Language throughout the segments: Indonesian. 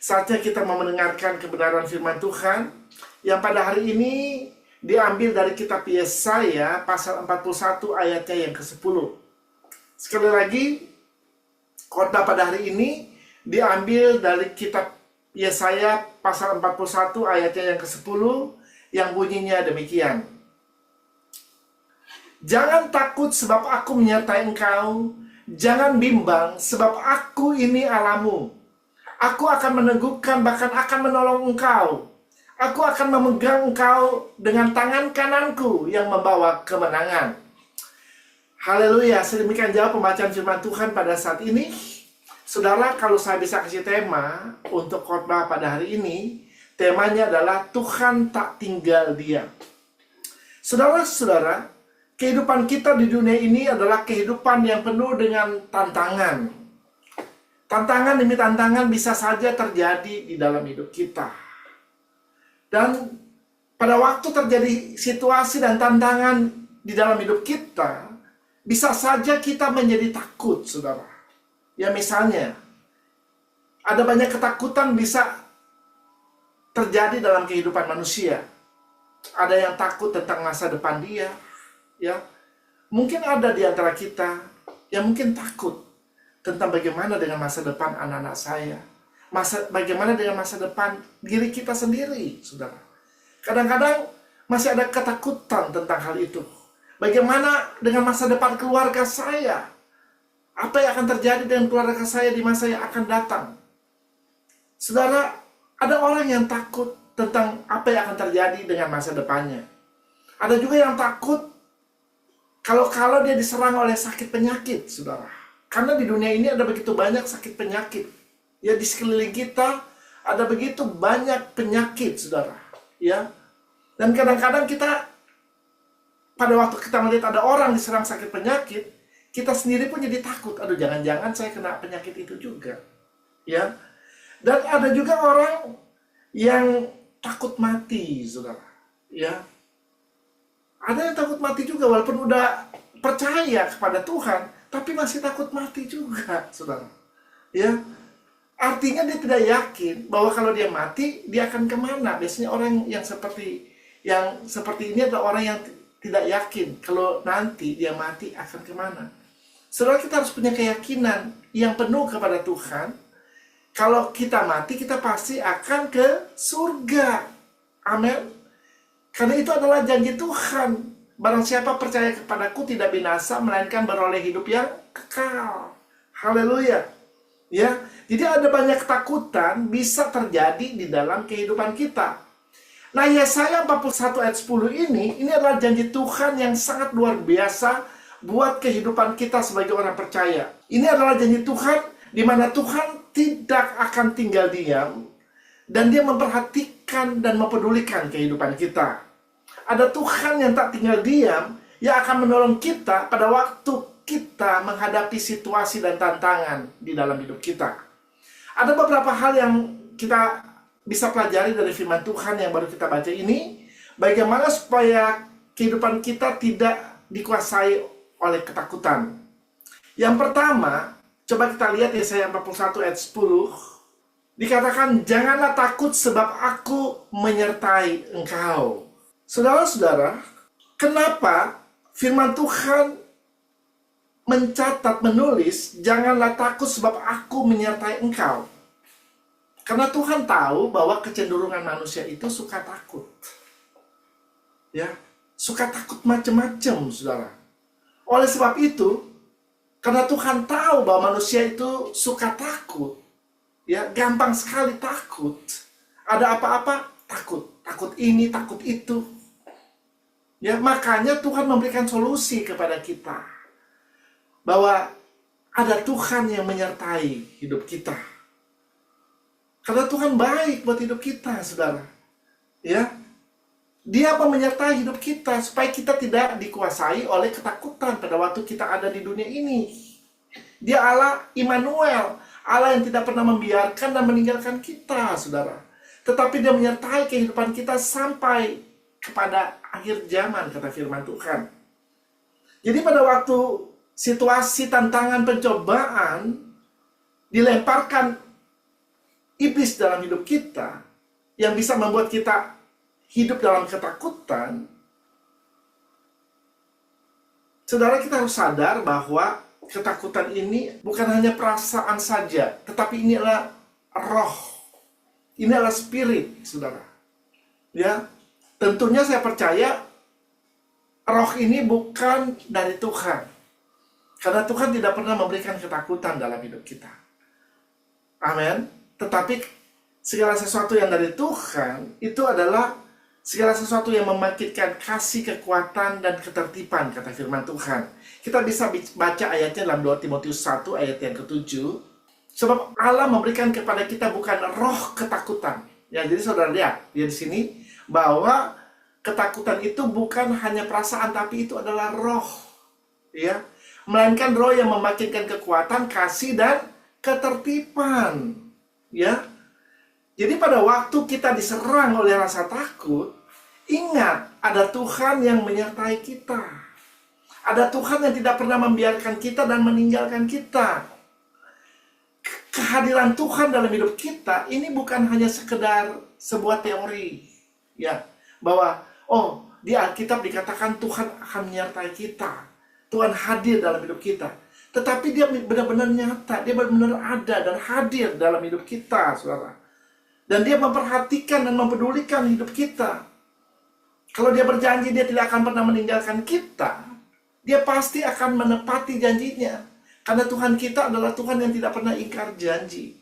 Saatnya kita mau mendengarkan kebenaran firman Tuhan yang pada hari ini diambil dari kitab Yesaya pasal 41 ayatnya yang ke-10. Sekali lagi, khotbah pada hari ini diambil dari kitab Yesaya pasal 41 ayatnya yang ke-10 yang bunyinya demikian. Jangan takut sebab aku menyertai engkau, jangan bimbang sebab aku ini Allahmu. Aku akan meneguhkan, bahkan akan menolong engkau. Aku akan memegang engkau dengan tangan kananku yang membawa kemenangan. Haleluya, sedemikian jauh pembacaan firman Tuhan pada saat ini. Saudara, kalau saya bisa kasih tema untuk khotbah pada hari ini, temanya adalah Tuhan tak tinggal diam. Saudara-saudara, kehidupan kita di dunia ini adalah kehidupan yang penuh dengan tantangan. Tantangan demi tantangan bisa saja terjadi di dalam hidup kita. Dan pada waktu terjadi situasi dan tantangan di dalam hidup kita, bisa saja kita menjadi takut, saudara. Ya misalnya, ada banyak ketakutan bisa terjadi dalam kehidupan manusia. Ada yang takut tentang masa depan dia, ya. Mungkin ada di antara kita yang mungkin takut tentang bagaimana dengan masa depan anak-anak saya. Bagaimana dengan masa depan diri kita sendiri, saudara. Kadang-kadang masih ada ketakutan tentang hal itu. Bagaimana dengan masa depan keluarga saya? Apa yang akan terjadi dengan keluarga saya di masa yang akan datang? Saudara, ada orang yang takut tentang apa yang akan terjadi dengan masa depannya. Ada juga yang takut kalau dia diserang oleh sakit penyakit, saudara. Karena di dunia ini ada begitu banyak sakit penyakit. Ya, di sekeliling kita ada begitu banyak penyakit, saudara. Ya. Dan kadang-kadang kita, pada waktu kita melihat ada orang diserang sakit penyakit, kita sendiri pun jadi takut. Aduh, jangan-jangan saya kena penyakit itu juga. Ya. Dan ada juga orang yang takut mati, saudara. Ya. Ada yang takut mati juga, walaupun udah percaya kepada Tuhan, tapi masih takut mati juga, saudara. Ya, artinya dia tidak yakin bahwa kalau dia mati, dia akan kemana. Biasanya orang yang seperti ini adalah orang yang tidak yakin kalau nanti dia mati akan kemana. Saudara, kita harus punya keyakinan yang penuh kepada Tuhan. Kalau kita mati, kita pasti akan ke surga. Amin. Karena itu adalah janji Tuhan. Barang siapa percaya kepadaku tidak binasa, melainkan beroleh hidup yang kekal. Haleluya. Ya, jadi ada banyak ketakutan bisa terjadi di dalam kehidupan kita. Nah, Yesaya 41 ayat 10 ini adalah janji Tuhan yang sangat luar biasa buat kehidupan kita sebagai orang percaya. Ini adalah janji Tuhan di mana Tuhan tidak akan tinggal diam dan Dia memperhatikan dan mempedulikan kehidupan kita. Ada Tuhan yang tak tinggal diam, yang akan menolong kita pada waktu kita menghadapi situasi dan tantangan di dalam hidup kita. Ada beberapa hal yang kita bisa pelajari dari firman Tuhan yang baru kita baca ini. Bagaimana supaya kehidupan kita tidak dikuasai oleh ketakutan. Yang pertama, coba kita lihat Yesaya 41 ayat 10. Dikatakan, janganlah takut sebab aku menyertai engkau. Saudara-saudara, kenapa firman Tuhan mencatat, menulis, janganlah takut sebab aku menyertai engkau? Karena Tuhan tahu bahwa kecenderungan manusia itu suka takut. Ya, suka takut macam-macam, saudara. Oleh sebab itu, karena Tuhan tahu bahwa manusia itu suka takut, ya, gampang sekali takut. Ada apa-apa, takut. Takut ini, takut itu. Ya, makanya Tuhan memberikan solusi kepada kita. Bahwa ada Tuhan yang menyertai hidup kita. Karena Tuhan baik buat hidup kita, saudara. Ya, Dia menyertai hidup kita supaya kita tidak dikuasai oleh ketakutan pada waktu kita ada di dunia ini. Dia Allah Immanuel, Allah yang tidak pernah membiarkan dan meninggalkan kita, saudara. Tetapi Dia menyertai kehidupan kita sampai kepada akhir zaman, kata firman Tuhan. Jadi pada waktu situasi tantangan pencobaan dilemparkan iblis dalam hidup kita, yang bisa membuat kita hidup dalam ketakutan, saudara, kita harus sadar bahwa ketakutan ini bukan hanya perasaan saja, tetapi ini adalah roh. Ini adalah spirit, saudara. Ya, tentunya saya percaya roh ini bukan dari Tuhan. Karena Tuhan tidak pernah memberikan ketakutan dalam hidup kita. Amin. Tetapi segala sesuatu yang dari Tuhan itu adalah segala sesuatu yang membangkitkan kasih, kekuatan, dan ketertiban, kata firman Tuhan. Kita bisa baca ayatnya dalam 2 Timotius 1 ayat yang ke-7. Sebab Allah memberikan kepada kita bukan roh ketakutan. Ya, jadi saudara lihat di sini bahwa ketakutan itu bukan hanya perasaan, tapi itu adalah roh. Ya, melainkan roh yang membangkitkan kekuatan, kasih, dan ketertiban. Ya. Jadi pada waktu kita diserang oleh rasa takut, ingat, ada Tuhan yang menyertai kita. Ada Tuhan yang tidak pernah membiarkan kita dan meninggalkan kita. Kehadiran Tuhan dalam hidup kita ini bukan hanya sekedar sebuah teori. Ya, bahwa di Alkitab dikatakan Tuhan akan menyertai kita. Tuhan hadir dalam hidup kita. Tetapi dia benar-benar nyata, dia benar-benar ada dan hadir dalam hidup kita, saudara. Dan dia memperhatikan dan mempedulikan hidup kita. Kalau dia berjanji dia tidak akan pernah meninggalkan kita, dia pasti akan menepati janjinya. Karena Tuhan kita adalah Tuhan yang tidak pernah ingkar janji.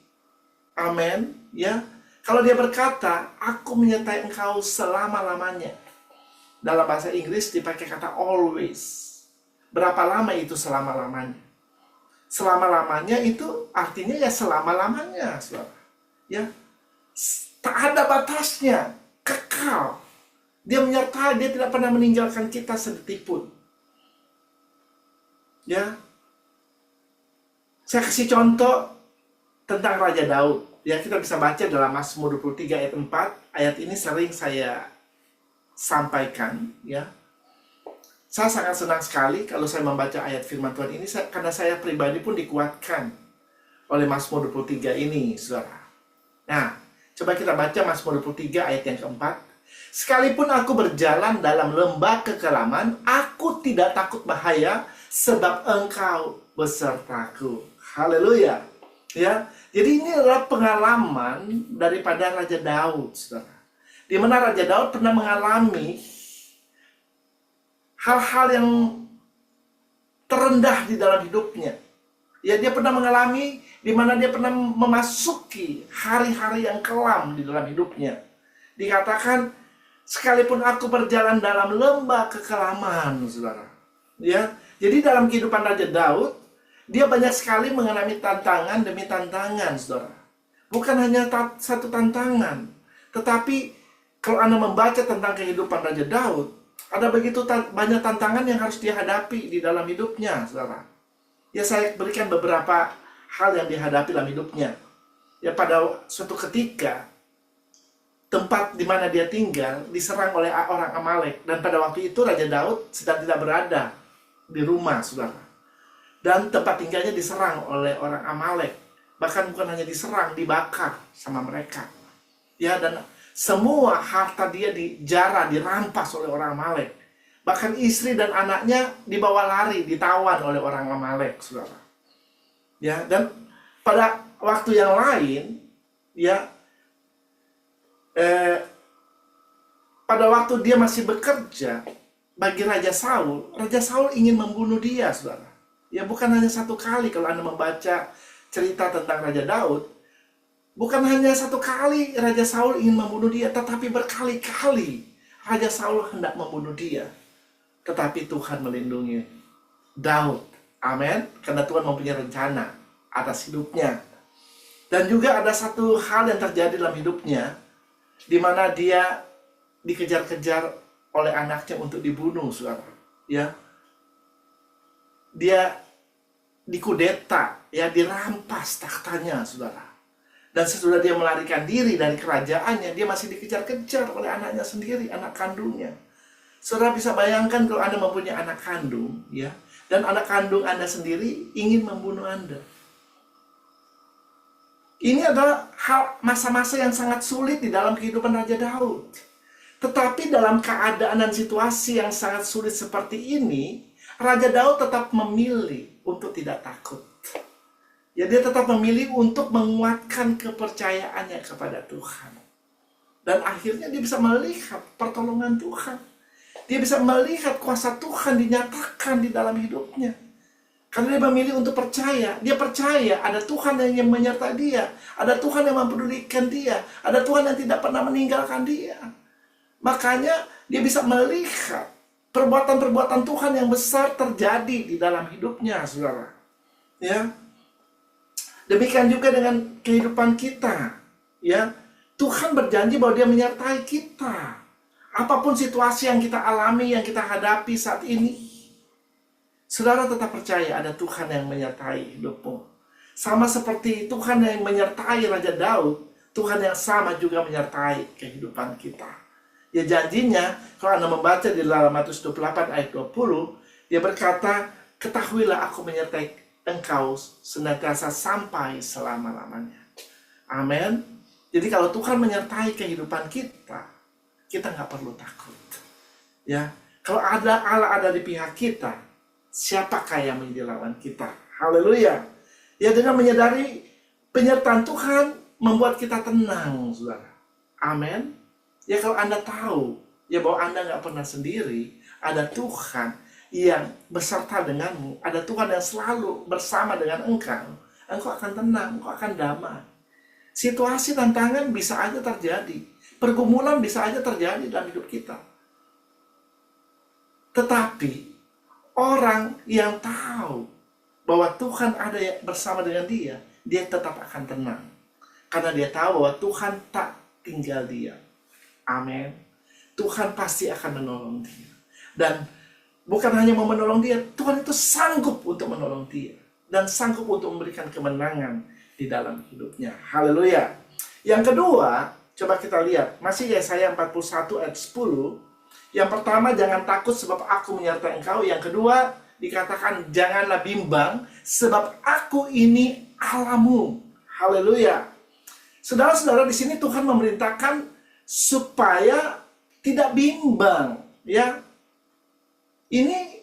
Amin. Ya. Kalau dia berkata, aku menyertai engkau selama-lamanya. Dalam bahasa Inggris dipakai kata always. Berapa lama itu selama-lamanya? Selama-lamanya itu artinya ya selama-lamanya, saudara. Ya. Tak ada batasnya, kekal. Dia menyertai, dia tidak pernah meninggalkan kita sedetik pun. Ya. Saya kasih contoh tentang Raja Daud. Ya, kita bisa baca dalam Mazmur 23 ayat 4. Ayat ini sering saya sampaikan, ya. Saya sangat senang sekali kalau saya membaca ayat firman Tuhan ini, karena saya pribadi pun dikuatkan oleh Mazmur 23 ini, saudara. Nah, coba kita baca Mazmur 23 ayat yang keempat. Sekalipun aku berjalan dalam lembah kekelaman, aku tidak takut bahaya, sebab engkau besertaku. Haleluya. Ya, jadi ini adalah pengalaman daripada Raja Daud, saudara. Di mana Raja Daud pernah mengalami hal-hal yang terendah di dalam hidupnya. Ya, dia pernah mengalami di mana dia pernah memasuki hari-hari yang kelam di dalam hidupnya. Dikatakan, sekalipun aku berjalan dalam lembah kekelaman, saudara. Ya, jadi dalam kehidupan Raja Daud, dia banyak sekali mengalami tantangan demi tantangan, saudara. Bukan hanya satu tantangan, tetapi kalau Anda membaca tentang kehidupan Raja Daud, ada begitu banyak tantangan yang harus dihadapi di dalam hidupnya, saudara. Ya, saya berikan beberapa hal yang dihadapi dalam hidupnya. Ya, pada suatu ketika, tempat di mana dia tinggal diserang oleh orang Amalek. Dan pada waktu itu Raja Daud sedang tidak berada di rumah, saudara. Dan tempat tinggalnya diserang oleh orang Amalek. Bahkan bukan hanya diserang, dibakar sama mereka. Ya, dan semua harta dia dijarah, dirampas oleh orang Amalek. Bahkan istri dan anaknya dibawa lari, ditawan oleh orang Amalek, saudara. Ya, dan pada waktu yang lain, ya, pada waktu dia masih bekerja bagi Raja Saul ingin membunuh dia, saudara. Ya, bukan hanya satu kali. Kalau Anda membaca cerita tentang Raja Daud, bukan hanya satu kali Raja Saul ingin membunuh dia, tetapi berkali-kali Raja Saul hendak membunuh dia. Tetapi Tuhan melindungi Daud. Amin. Karena Tuhan mempunyai rencana atas hidupnya. Dan juga ada satu hal yang terjadi dalam hidupnya, di mana dia dikejar-kejar oleh anaknya untuk dibunuh, saudara. Ya. Dia dikudeta, ya, dirampas tahtanya, saudara. Dan sesudah dia melarikan diri dari kerajaannya, dia masih dikejar-kejar oleh anaknya sendiri, anak kandungnya. Saudara bisa bayangkan kalau Anda mempunyai anak kandung, ya, dan anak kandung Anda sendiri ingin membunuh Anda. Ini adalah masa-masa yang sangat sulit di dalam kehidupan Raja Daud. Tetapi dalam keadaan dan situasi yang sangat sulit seperti ini, Raja Daud tetap memilih untuk tidak takut. Ya, dia tetap memilih untuk menguatkan kepercayaannya kepada Tuhan. Dan akhirnya dia bisa melihat pertolongan Tuhan. Dia bisa melihat kuasa Tuhan dinyatakan di dalam hidupnya. Karena dia memilih untuk percaya. Dia percaya ada Tuhan yang menyertai dia. Ada Tuhan yang mempedulikan dia. Ada Tuhan yang tidak pernah meninggalkan dia. Makanya dia bisa melihat perbuatan-perbuatan Tuhan yang besar terjadi di dalam hidupnya, saudara. Ya, demikian juga dengan kehidupan kita. Ya, Tuhan berjanji bahwa Dia menyertai kita. Apapun situasi yang kita alami, yang kita hadapi saat ini, saudara tetap percaya ada Tuhan yang menyertai hidupmu. Sama seperti Tuhan yang menyertai Raja Daud, Tuhan yang sama juga menyertai kehidupan kita. Ya, janjinya, kalau Anda membaca di dalam Matius 28 ayat 20, Dia berkata, ketahuilah aku menyertai engkau senantiasa sampai selama-lamanya. Amin. Jadi kalau Tuhan menyertai kehidupan kita, kita nggak perlu takut. Ya, kalau Allah ada di pihak kita, siapakah yang menjadi lawan kita? Haleluya. Ya, dengan menyadari penyertaan Tuhan membuat kita tenang, saudara. Amin. Ya, kalau Anda tahu ya bahwa Anda nggak pernah sendiri, ada Tuhan yang beserta denganmu, ada Tuhan yang selalu bersama dengan engkau akan tenang, engkau akan damai. Situasi tantangan bisa aja terjadi, pergumulan bisa aja terjadi dalam hidup kita. Tetapi orang yang tahu bahwa Tuhan ada bersama dengan dia tetap akan tenang. Karena dia tahu bahwa Tuhan tak tinggal diam. Amin. Tuhan pasti akan menolong dia. Dan bukan hanya mau menolong dia, Tuhan itu sanggup untuk menolong dia. Dan sanggup untuk memberikan kemenangan di dalam hidupnya. Haleluya. Yang kedua, coba kita lihat. Masih Yesaya 41 ayat 10. Yang pertama, jangan takut sebab aku menyertai engkau. Yang kedua, dikatakan janganlah bimbang sebab aku ini Allahmu. Haleluya. Saudara-saudara, di sini Tuhan memerintahkan supaya tidak bimbang, ya. Ini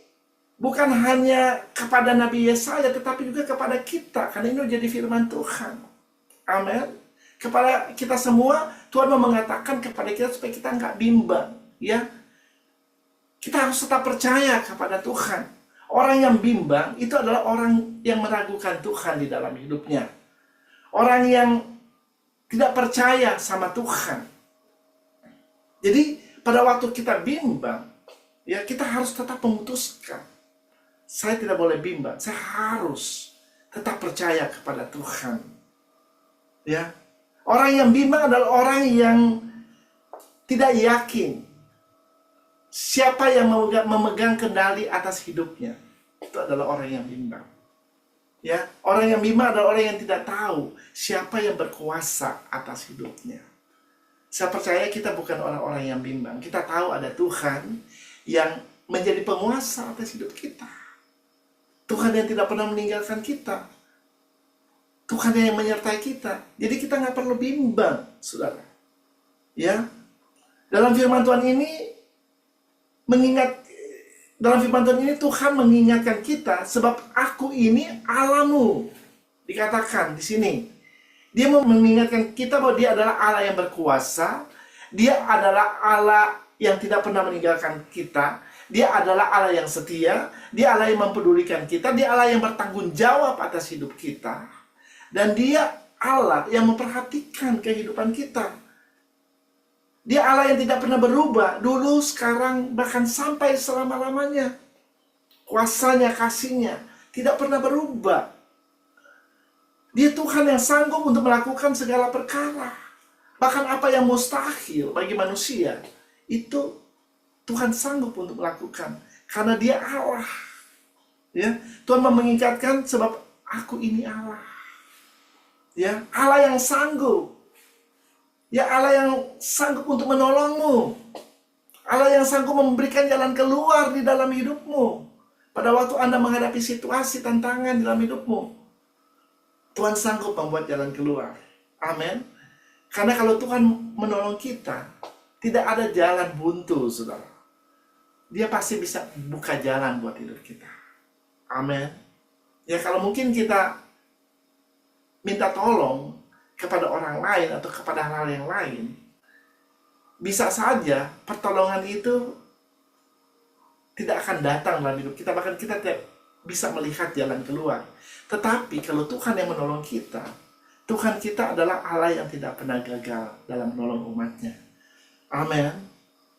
bukan hanya kepada Nabi Yesaya, tetapi juga kepada kita, karena ini jadi firman Tuhan. Amin. Kepada kita semua, Tuhan mau mengatakan kepada kita supaya kita nggak bimbang, ya. Kita harus tetap percaya kepada Tuhan. Orang yang bimbang itu adalah orang yang meragukan Tuhan di dalam hidupnya. Orang yang tidak percaya sama Tuhan. Jadi pada waktu kita bimbang, ya kita harus tetap memutuskan. Saya tidak boleh bimbang, saya harus tetap percaya kepada Tuhan. Ya, orang yang bimbang adalah orang yang tidak yakin siapa yang memegang kendali atas hidupnya. Itu adalah orang yang bimbang. Ya, orang yang bimbang adalah orang yang tidak tahu siapa yang berkuasa atas hidupnya. Saya percaya kita bukan orang-orang yang bimbang. Kita tahu ada Tuhan yang menjadi penguasa atas hidup kita. Tuhan yang tidak pernah meninggalkan kita. Tuhan yang menyertai kita. Jadi kita nggak perlu bimbang, saudara. Ya, dalam firman Tuhan ini Tuhan mengingatkan kita sebab aku ini Allahmu. Dikatakan di sini. Dia mau mengingatkan kita bahwa dia adalah Allah yang berkuasa. Dia adalah Allah yang tidak pernah meninggalkan kita. Dia adalah Allah yang setia. Dia Allah yang mempedulikan kita. Dia Allah yang bertanggung jawab atas hidup kita. Dan dia Allah yang memperhatikan kehidupan kita. Dia Allah yang tidak pernah berubah. Dulu, sekarang, bahkan sampai selama-lamanya. Kuasanya, kasihnya tidak pernah berubah. Dia Tuhan yang sanggup untuk melakukan segala perkara. Bahkan apa yang mustahil bagi manusia, itu Tuhan sanggup untuk melakukan. Karena dia Allah. Ya, Tuhan mengingatkan sebab aku ini Allah. Ya, Allah yang sanggup. Ya, Allah yang sanggup untuk menolongmu. Allah yang sanggup memberikan jalan keluar di dalam hidupmu. Pada waktu Anda menghadapi situasi tantangan di dalam hidupmu, Tuhan sanggup membuat jalan keluar. Amin. Karena kalau Tuhan menolong kita, tidak ada jalan buntu, saudara. Dia pasti bisa buka jalan buat hidup kita. Amin. Ya kalau mungkin kita minta tolong kepada orang lain atau kepada hal yang lain, bisa saja pertolongan itu tidak akan datang dalam hidup kita, bahkan kita tidak bisa melihat jalan keluar. Tetapi kalau Tuhan yang menolong kita, Tuhan kita adalah Allah yang tidak pernah gagal dalam menolong umatnya. Amin.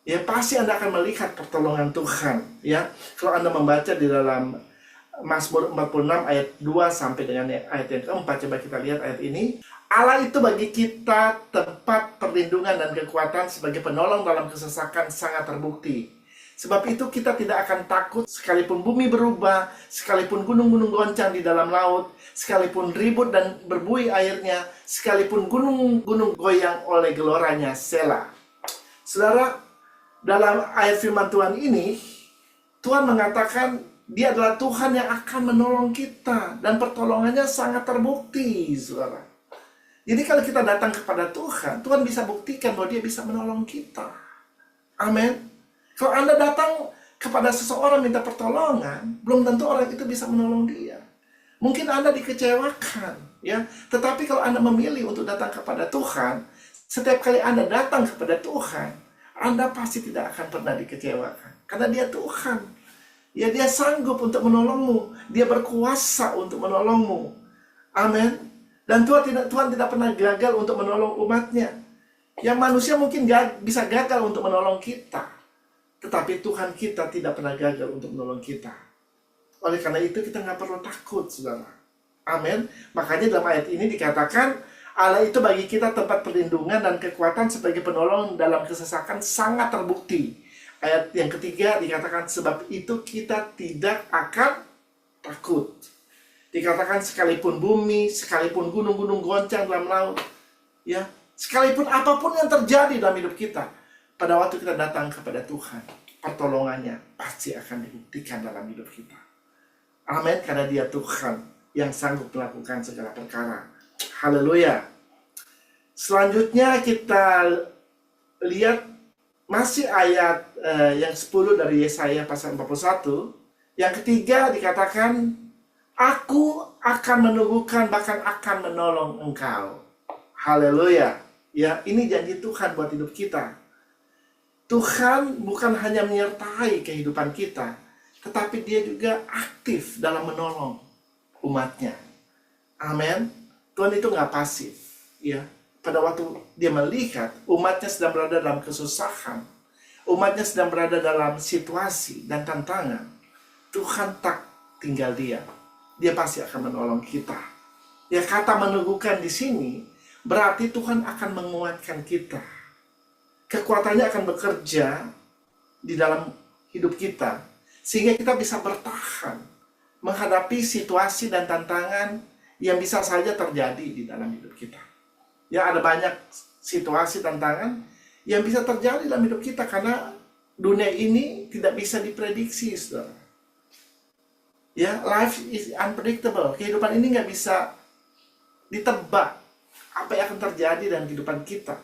Ya pasti Anda akan melihat pertolongan Tuhan. Ya, kalau Anda membaca di dalam Mazmur 46 ayat 2 sampai dengan ayat yang keempat, coba kita lihat ayat ini. Allah itu bagi kita tempat perlindungan dan kekuatan, sebagai penolong dalam kesesakan sangat terbukti. Sebab itu kita tidak akan takut sekalipun bumi berubah, sekalipun gunung-gunung goncang di dalam laut, sekalipun ribut dan berbuih airnya, sekalipun gunung-gunung goyang oleh geloranya. Selah. Saudara, dalam ayat firman Tuhan ini, Tuhan mengatakan Dia adalah Tuhan yang akan menolong kita, dan pertolongannya sangat terbukti, saudara. Jadi kalau kita datang kepada Tuhan, Tuhan bisa buktikan bahwa Dia bisa menolong kita. Amin. Kalau Anda datang kepada seseorang minta pertolongan, belum tentu orang itu bisa menolong dia. Mungkin Anda dikecewakan, ya. Tetapi kalau Anda memilih untuk datang kepada Tuhan, setiap kali Anda datang kepada Tuhan, Anda pasti tidak akan pernah dikecewakan. Karena Dia Tuhan. Ya, Dia sanggup untuk menolongmu. Dia berkuasa untuk menolongmu. Amin. Dan Tuhan tidak pernah gagal untuk menolong umatnya. Yang manusia mungkin bisa gagal untuk menolong kita. Tetapi Tuhan kita tidak pernah gagal untuk menolong kita. Oleh karena itu kita nggak perlu takut, saudara. Amin. Makanya dalam ayat ini dikatakan, Allah itu bagi kita tempat perlindungan dan kekuatan, sebagai penolong dalam kesesakan sangat terbukti. Ayat yang ketiga dikatakan, sebab itu kita tidak akan takut. Dikatakan sekalipun bumi, sekalipun gunung-gunung goncang dalam laut, ya, sekalipun apapun yang terjadi dalam hidup kita, pada waktu kita datang kepada Tuhan, pertolongannya pasti akan dibuktikan dalam hidup kita. Amin, karena Dia Tuhan yang sanggup melakukan segala perkara. Haleluya. Selanjutnya kita lihat masih ayat yang 10 dari Yesaya pasal 41. Yang ketiga dikatakan, Aku akan menumbuhkan, bahkan akan menolong engkau. Haleluya. Ya, ini janji Tuhan buat hidup kita. Tuhan bukan hanya menyertai kehidupan kita, tetapi Dia juga aktif dalam menolong umatnya. Amin. Tuhan itu nggak pasif. Ya, pada waktu Dia melihat umatnya sedang berada dalam kesusahan, umatnya sedang berada dalam situasi dan tantangan, Tuhan tak tinggal diam. Dia pasti akan menolong kita. Ya, kata meneguhkan di sini berarti Tuhan akan menguatkan kita. Kekuatannya akan bekerja di dalam hidup kita, sehingga kita bisa bertahan menghadapi situasi dan tantangan yang bisa saja terjadi di dalam hidup kita. Ya, ada banyak situasi tantangan yang bisa terjadi dalam hidup kita, karena dunia ini tidak bisa diprediksi, saudara. Ya, life is unpredictable. Kehidupan ini nggak bisa ditebak apa yang akan terjadi dalam kehidupan kita.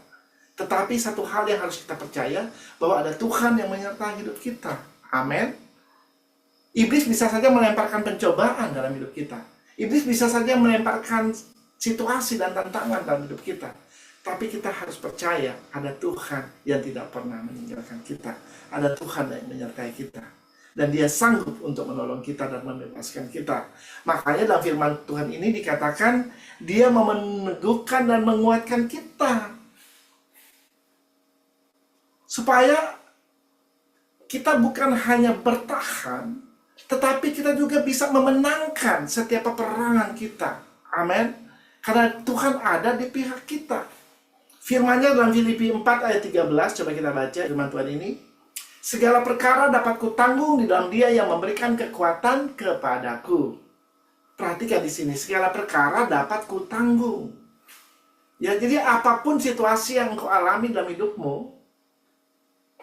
Tetapi satu hal yang harus kita percaya, bahwa ada Tuhan yang menyertai hidup kita. Amin. Iblis bisa saja melemparkan pencobaan dalam hidup kita. Iblis bisa saja melemparkan situasi dan tantangan dalam hidup kita. Tapi kita harus percaya ada Tuhan yang tidak pernah meninggalkan kita. Ada Tuhan yang menyertai kita. Dan Dia sanggup untuk menolong kita dan membebaskan kita. Makanya dalam firman Tuhan ini dikatakan, Dia meneguhkan dan menguatkan kita. Supaya kita bukan hanya bertahan, tetapi kita juga bisa memenangkan setiap peperangan kita. Amin. Karena Tuhan ada di pihak kita. Firman-Nya dalam Filipi 4 ayat 13, coba kita baca firman Tuhan ini. Segala perkara dapat kutanggung di dalam Dia yang memberikan kekuatan kepadaku. Perhatikan di sini, segala perkara dapat kutanggung. Ya, jadi apapun situasi yang engkau alami dalam hidupmu,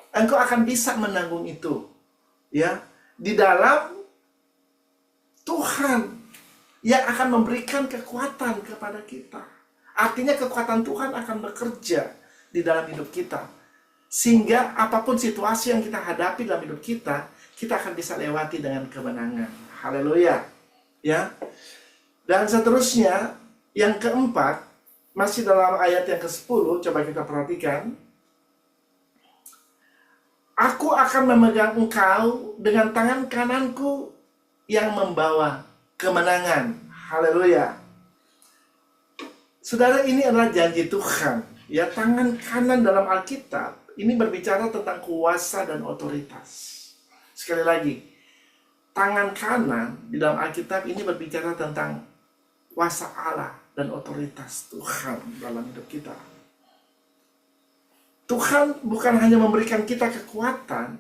engkau akan bisa menanggung itu. Ya, di dalam Tuhan yang akan memberikan kekuatan kepada kita. Artinya kekuatan Tuhan akan bekerja di dalam hidup kita. Sehingga apapun situasi yang kita hadapi dalam hidup kita, kita akan bisa lewati dengan kemenangan. Haleluya. Ya. Dan seterusnya, yang keempat, masih dalam ayat yang ke-10, coba kita perhatikan. Aku akan memegang engkau dengan tangan kananku yang membawa kemenangan. Haleluya. Saudara, ini adalah janji Tuhan. Ya, tangan kanan dalam Alkitab ini berbicara tentang kuasa dan otoritas. Sekali lagi, tangan kanan di dalam Alkitab ini berbicara tentang kuasa Allah dan otoritas Tuhan dalam hidup kita. Tuhan bukan hanya memberikan kita kekuatan,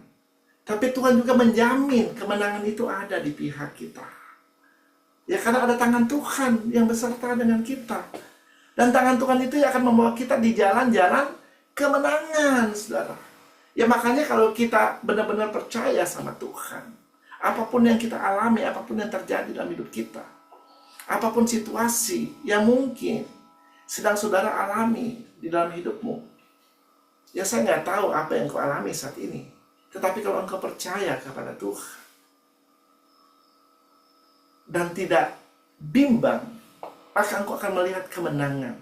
tapi Tuhan juga menjamin kemenangan itu ada di pihak kita. Ya, karena ada tangan Tuhan yang beserta dengan kita. Dan tangan Tuhan itu akan membawa kita di jalan-jalan kemenangan, saudara. Ya, makanya kalau kita benar-benar percaya sama Tuhan, apapun yang kita alami, apapun yang terjadi dalam hidup kita, apapun situasi yang mungkin sedang saudara alami di dalam hidupmu, ya, saya nggak tahu apa yang kau alami saat ini. Tetapi kalau engkau percaya kepada Tuhan dan tidak bimbang, maka engkau akan melihat kemenangan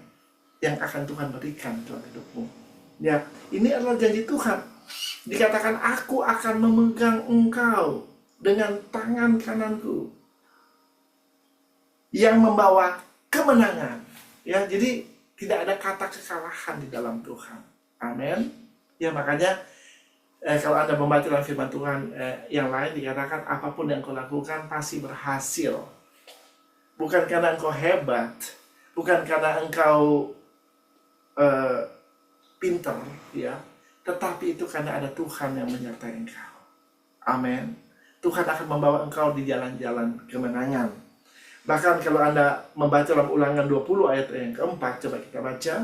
yang akan Tuhan berikan dalam hidupmu. Ya, ini adalah janji Tuhan. Dikatakan, aku akan memegang engkau dengan tangan kananku yang membawa kemenangan. Ya, jadi tidak ada kata kekalahan di dalam Tuhan. Amin. Ya, makanya kalau Anda membaca dalam firman Tuhan yang lain dikatakan, apapun yang kau lakukan pasti berhasil. Bukan karena engkau hebat, bukan karena engkau pinter, ya, tetapi itu karena ada Tuhan yang menyertai engkau. Amin. Tuhan akan membawa engkau di jalan-jalan kemenangan. Bahkan kalau Anda membaca dalam Ulangan 20 ayat yang keempat, coba kita baca.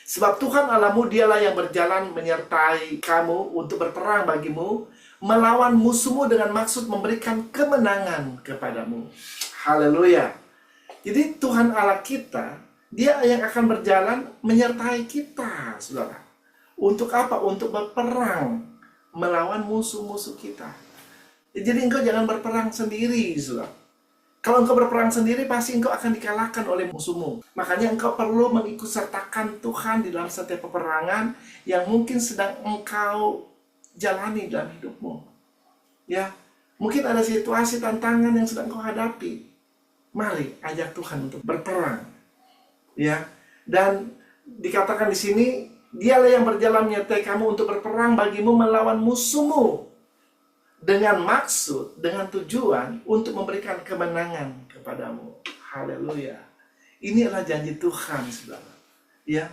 Sebab Tuhan Allahmu dialah yang berjalan menyertai kamu untuk berperang bagimu, melawan musuhmu dengan maksud memberikan kemenangan kepadamu. Haleluya. Jadi Tuhan Allah kita, Dia yang akan berjalan menyertai kita, saudara. Untuk apa? Untuk berperang melawan musuh-musuh kita. Jadi engkau jangan berperang sendiri, saudara. Kalau engkau berperang sendiri, pasti engkau akan dikalahkan oleh musuhmu. Makanya engkau perlu mengikutsertakan Tuhan di dalam setiap peperangan yang mungkin sedang engkau jalani dalam hidupmu. Ya, mungkin ada situasi tantangan yang sedang engkau hadapi. Mari ajak Tuhan untuk berperang. Ya, dan dikatakan di sini, Dialah yang berjalan menyertai kamu untuk berperang bagimu melawan musuhmu, dengan maksud, dengan tujuan untuk memberikan kemenangan kepadamu. Haleluya. Ini adalah janji Tuhan, saudara. Ya,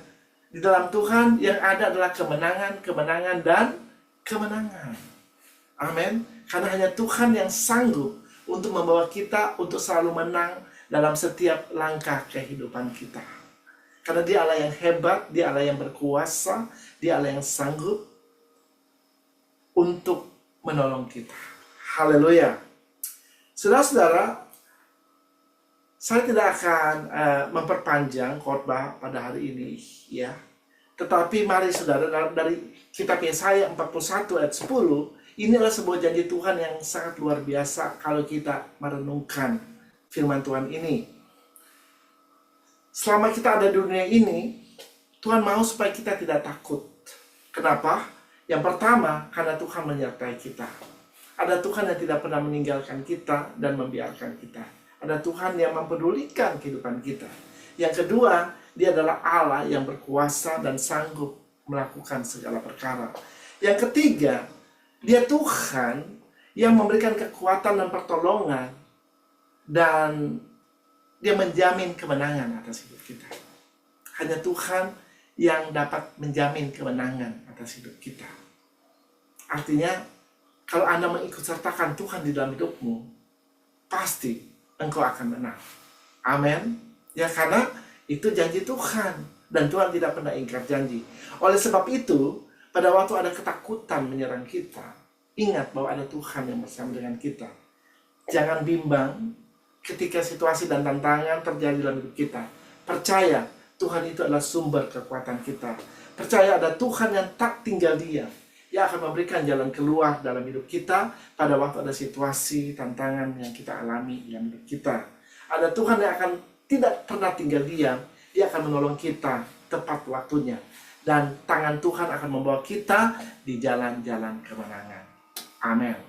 di dalam Tuhan yang ada adalah kemenangan, kemenangan, dan kemenangan. Amin. Karena hanya Tuhan yang sanggup untuk membawa kita untuk selalu menang dalam setiap langkah kehidupan kita. Karena Dia Allah yang hebat, Dia Allah yang berkuasa, Dia Allah yang sanggup untuk menolong kita. Haleluya. Saudara-saudara, saya tidak akan memperpanjang khotbah pada hari ini, ya. Tetapi mari saudara, dari kitab Yesaya 41 ayat 10, ini adalah sebuah janji Tuhan yang sangat luar biasa kalau kita merenungkan firman Tuhan ini. Selama kita ada di dunia ini, Tuhan mau supaya kita tidak takut. Kenapa? Yang pertama, karena Tuhan menyertai kita. Ada Tuhan yang tidak pernah meninggalkan kita dan membiarkan kita. Ada Tuhan yang mempedulikan kehidupan kita. Yang kedua, Dia adalah Allah yang berkuasa dan sanggup melakukan segala perkara. Yang ketiga, Dia Tuhan yang memberikan kekuatan dan pertolongan, dan Dia menjamin kemenangan atas hidup kita. Hanya Tuhan yang dapat menjamin kemenangan atas hidup kita. Artinya, kalau Anda mengikutsertakan Tuhan di dalam hidupmu, pasti engkau akan menang. Amin. Ya, karena itu janji Tuhan. Dan Tuhan tidak pernah ingkar janji. Oleh sebab itu, pada waktu ada ketakutan menyerang kita, ingat bahwa ada Tuhan yang bersama dengan kita. Jangan bimbang ketika situasi dan tantangan terjadi dalam hidup kita. Percaya, Tuhan itu adalah sumber kekuatan kita. Percaya ada Tuhan yang tak tinggal diam. Dia akan memberikan jalan keluar dalam hidup kita pada waktu ada situasi, tantangan yang kita alami dalam hidup kita. Ada Tuhan yang akan tidak pernah tinggal diam. Dia akan menolong kita tepat waktunya. Dan tangan Tuhan akan membawa kita di jalan-jalan kemenangan. Amin.